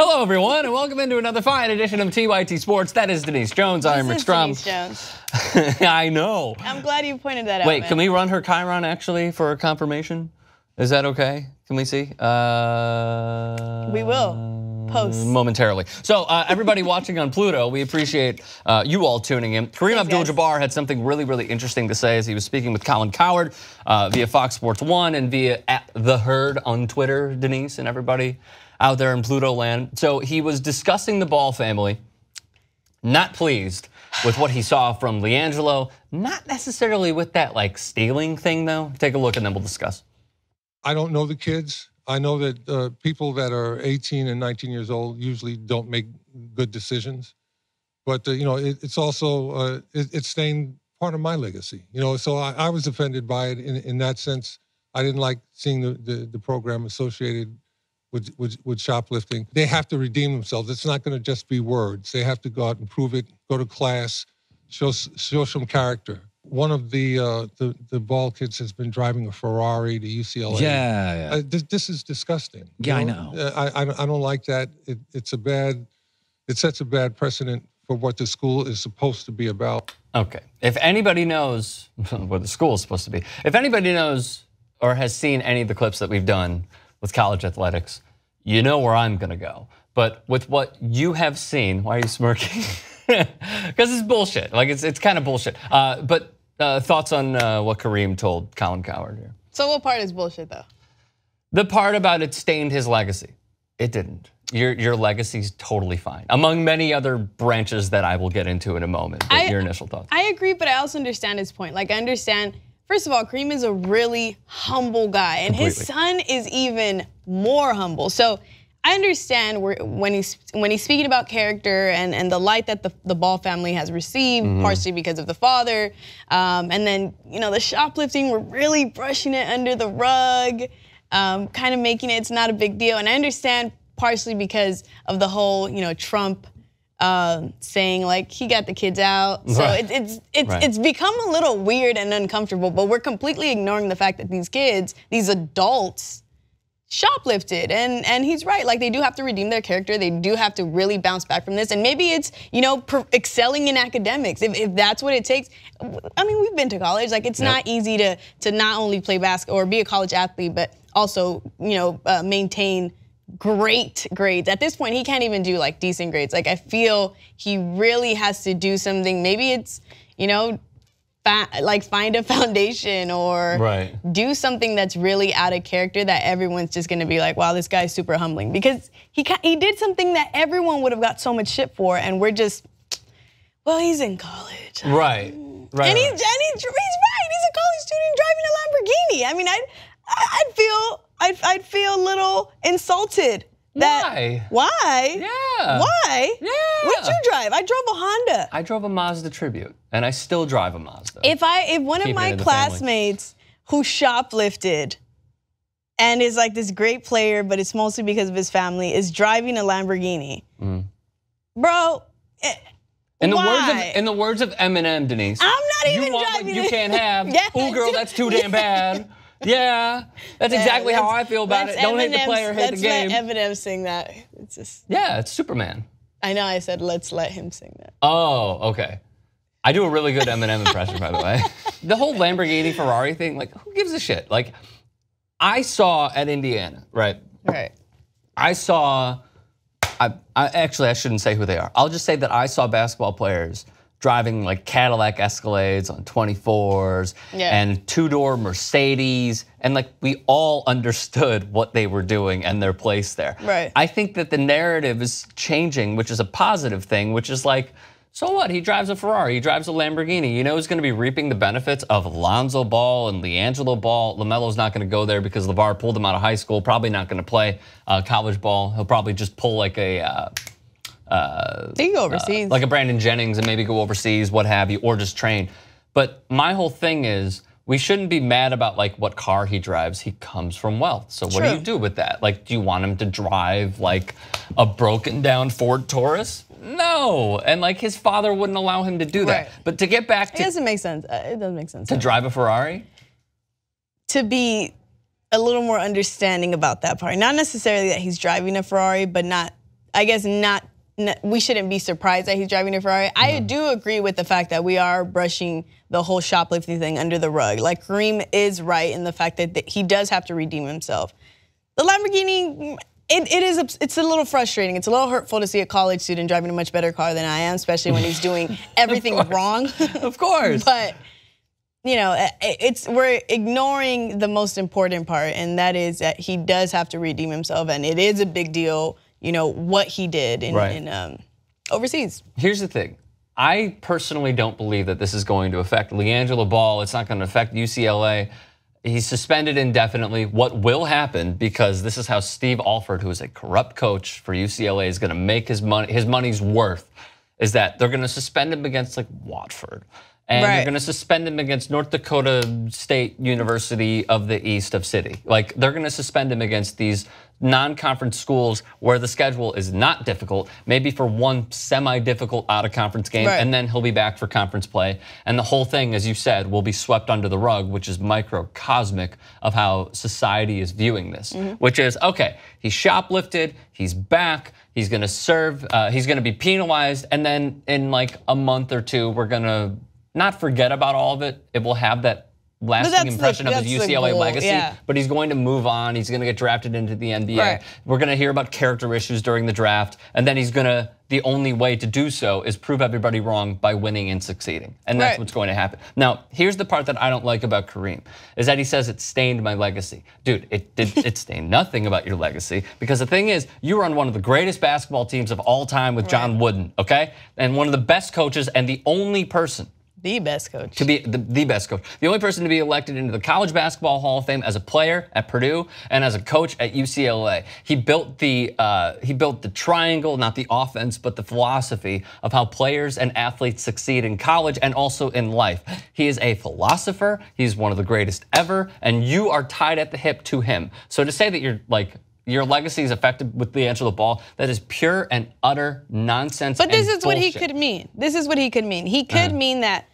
Hello, everyone, and welcome into another fine edition of TYT Sports. That is Denise Jones. I am Rick Strom. Denise Jones. I know. I'm glad you pointed that out. Wait, can we run her Chiron actually for confirmation? Is that okay? Can we see? We will. Post. Momentarily. So everybody watching on Pluto, we appreciate you all tuning in. Kareem Abdul-Jabbar had something really, really interesting to say as he was speaking with Colin Cowherd via Fox Sports 1 and via @The Herd on Twitter, Denise, and everybody out there in Pluto land. So he was discussing the Ball family, not pleased with what he saw from LiAngelo, not necessarily with that like stealing thing though. Take a look and then we'll discuss. I don't know the kids. I know that people that are 18 and 19 years old usually don't make good decisions. But, you know, it's also, it's staying part of my legacy. You know, so I was offended by it in that sense. I didn't like seeing the program associated with shoplifting. They have to redeem themselves. It's not going to just be words. They have to go out and prove it, go to class, show some character. One of the Ball kids has been driving a Ferrari to UCLA. Yeah. This is disgusting. Yeah, I know. I don't like that. It sets a bad precedent for what the school is supposed to be about. Okay. If anybody knows what the school is supposed to be, if anybody knows or has seen any of the clips that we've done with college athletics, you know where I'm going to go. But with what you have seen, why are you smirking? Because it's bullshit. Like it's kind of bullshit. But thoughts on what Kareem told Colin Cowherd here? So what part is bullshit though? The part about it stained his legacy. It didn't. Your legacy's totally fine. Among many other branches that I will get into in a moment. But your initial thoughts. I agree, but I also understand his point. Like I understand, first of all, Kareem is a really humble guy, and his son is even more humble. So I understand when he's speaking about character and the light that the Ball family has received, partially because of the father, and then the shoplifting, we're really brushing it under the rug, kind of making it's not a big deal. And I understand partially because of the whole Trump saying like he got the kids out, so it's become a little weird and uncomfortable. But we're completely ignoring the fact that these kids, these adults, shoplifted, and he's right. Like they do have to redeem their character. They do have to really bounce back from this. And maybe it's excelling in academics if that's what it takes. I mean, we've been to college. Like it's not easy to not only play basketball or be a college athlete, but also maintain great grades. At this point, he can't even do like decent grades. Like I feel he really has to do something. Maybe it's like find a foundation or do something that's really out of character that everyone's just gonna be like, wow, this guy's super humbling. Because he did something that everyone would have got so much shit for, and we're just, well, he's in college. Right. And he's right, he's a college student driving a Lamborghini. I mean, I'd feel a little insulted. Why? Yeah. Why? Yeah. What did you drive? I drove a Honda. I drove a Mazda Tribute, and I still drive a Mazda. If one of my classmates who shoplifted and is like this great player, but it's mostly because of his family, is driving a Lamborghini, bro. In the words of Eminem, Denise, I'm not even you want driving. What you can't have. Ooh, girl, that's too damn bad. Yeah, that's exactly how I feel about it. Don't hate the player, hate the game. Let's let Eminem sing that. It's just. Yeah, it's Superman. I know. I said let's let him sing that. Oh, okay. I do a really good Eminem impression, by the way. The whole Lamborghini Ferrari thing, like, who gives a shit? Like, I saw at Indiana, right? I saw. Actually, I shouldn't say who they are. I'll just say that I saw basketball players driving like Cadillac Escalades on 24s and two-door Mercedes, and like we all understood what they were doing and their place there. I think that the narrative is changing, which is a positive thing, which is like, so what? He drives a Ferrari, he drives a Lamborghini. You know who's gonna be reaping the benefits of Lonzo Ball and LiAngelo Ball? LaMelo's not gonna go there because LeVar pulled him out of high school, probably not gonna play college ball. He'll probably just pull like a they can go overseas. Like a Brandon Jennings and maybe go overseas, what have you, or just train. But my whole thing is, we shouldn't be mad about like what car he drives. He comes from wealth. So what do you do with that? Like, do you want him to drive like a broken down Ford Taurus? No, and like his father wouldn't allow him to do that. But to get back to— It doesn't make sense. It doesn't make sense. To drive a Ferrari? To be a little more understanding about that part. Not necessarily that he's driving a Ferrari, but not I guess we shouldn't be surprised that he's driving a Ferrari. I do agree with the fact that we are brushing the whole shoplifting thing under the rug. Like, Kareem is right in the fact that he does have to redeem himself. The Lamborghini, it's a little frustrating. It's a little hurtful to see a college student driving a much better car than I am, especially when he's doing everything wrong. Of course. But, you know, we're ignoring the most important part, and that is that he does have to redeem himself, and it is a big deal, you know, what he did in overseas. Here's the thing. I personally don't believe that this is going to affect LiAngelo Ball. It's not going to affect UCLA. He's suspended indefinitely. What will happen, because this is how Steve Alford, who is a corrupt coach for UCLA, is going to make his money's worth, is that they're going to suspend him against like Watford. And they're going to suspend him against North Dakota State University of the East of City. Like, they're going to suspend him against these non-conference schools where the schedule is not difficult, maybe for one semi-difficult out-of-conference game, and then he'll be back for conference play. And the whole thing, as you said, will be swept under the rug, which is microcosmic of how society is viewing this, which is, okay, he shoplifted, he's back, he's going to serve, he's going to be penalized, and then in like a month or two, we're going to not forget about all of it. It will have that lasting impression of his UCLA legacy, but he's going to move on. He's going to get drafted into the NBA. We're going to hear about character issues during the draft, and then he's going to, the only way to do so is prove everybody wrong by winning and succeeding. And that's what's going to happen. Now, here's the part that I don't like about Kareem, is that he says it stained my legacy. Dude, it stained nothing about your legacy, because the thing is, you were on one of the greatest basketball teams of all time with John Wooden, okay? And one of the best coaches and the only person, the best coach. To be the best coach. The only person to be elected into the College Basketball Hall of Fame as a player at Purdue and as a coach at UCLA. He built the triangle, not the offense, but the philosophy of how players and athletes succeed in college and also in life. He is a philosopher. He's one of the greatest ever, and you are tied at the hip to him. So to say that you're like, your legacy is affected with LiAngelo Ball, that is pure and utter nonsense. But this is bullshit. What he could mean. This is what he could mean. He could mean that,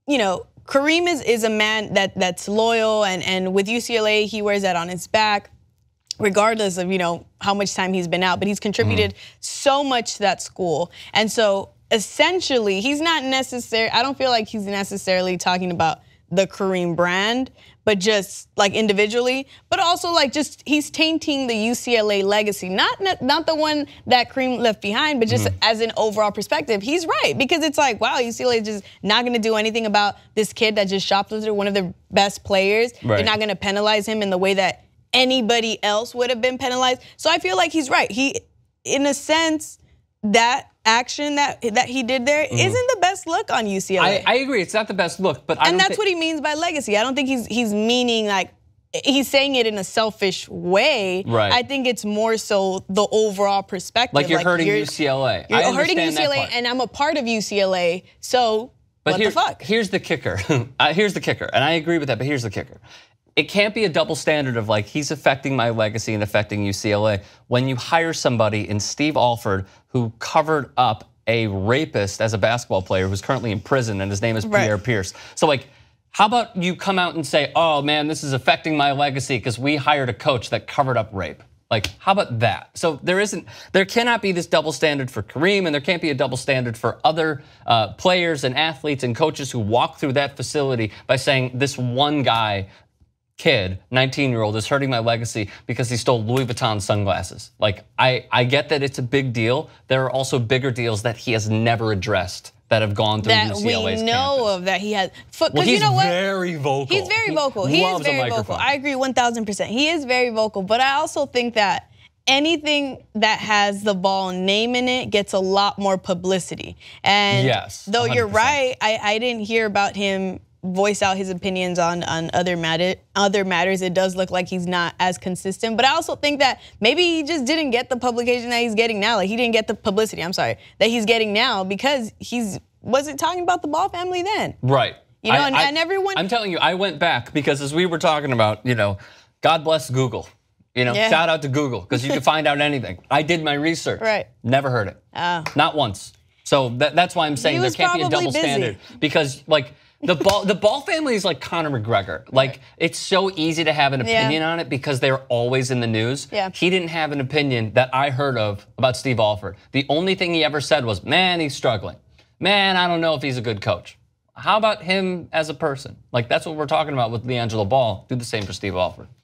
you know, Kareem is a man that's loyal, and with UCLA, he wears that on his back, regardless of, you know, how much time he's been out. But he's contributed so much to that school. And so essentially, he's not necessarily, I don't feel like he's necessarily talking about the Kareem brand, but just like individually, but also like just he's tainting the UCLA legacy, not the one that Kareem left behind, but just as an overall perspective. He's right, because it's like, wow, UCLA is just not going to do anything about this kid that just shoplifted, one of their best players. They're not going to penalize him in the way that anybody else would have been penalized. So I feel like he's right. He, in a sense, that action that he did there isn't the best look on UCLA. I agree, it's not the best look, but and that's what he means by legacy. I don't think he's meaning like he's saying it in a selfish way. I think it's more so the overall perspective. Like you're hurting UCLA. You're hurting UCLA, and I'm a part of UCLA. So what the fuck? Here's the kicker. Here's the kicker, and I agree with that. But here's the kicker. It can't be a double standard of like, he's affecting my legacy and affecting UCLA when you hire somebody in Steve Alford who covered up a rapist as a basketball player who's currently in prison, and his name is Pierre Pierce. So like, how about you come out and say, oh man, this is affecting my legacy because we hired a coach that covered up rape. Like, how about that? So there cannot be this double standard for Kareem, and there can't be a double standard for other players and athletes and coaches who walk through that facility by saying this one guy, kid, 19-year-old, is hurting my legacy because he stole Louis Vuitton sunglasses. Like, I get that it's a big deal. There are also bigger deals that he has never addressed that have gone through UCLA's campus. We know of that he has. Well, you know what? Very vocal. He's very vocal. He is very vocal. I agree 1,000%. He is very vocal, but I also think that anything that has the Ball name in it gets a lot more publicity. And though 100%. You're right, I didn't hear about him voice out his opinions on other matters. It does look like he's not as consistent, but I also think that maybe he just didn't get the publication that he's getting now. Like, he didn't get the publicity, I'm sorry, that he's getting now because wasn't talking about the Ball family then. Right. You know, and everyone. I'm telling you, I went back because as we were talking about, you know, God bless Google. You know, shout out to Google, because you can find out anything. I did my research. Never heard it. Not once. So that's why I'm saying there can't be a double standard, because like, The Ball family is like Conor McGregor. Like, it's so easy to have an opinion on it because they're always in the news. Yeah. He didn't have an opinion that I heard of about Steve Alford. The only thing he ever said was, man, he's struggling. Man, I don't know if he's a good coach. How about him as a person? Like, that's what we're talking about with LiAngelo Ball. Do the same for Steve Alford.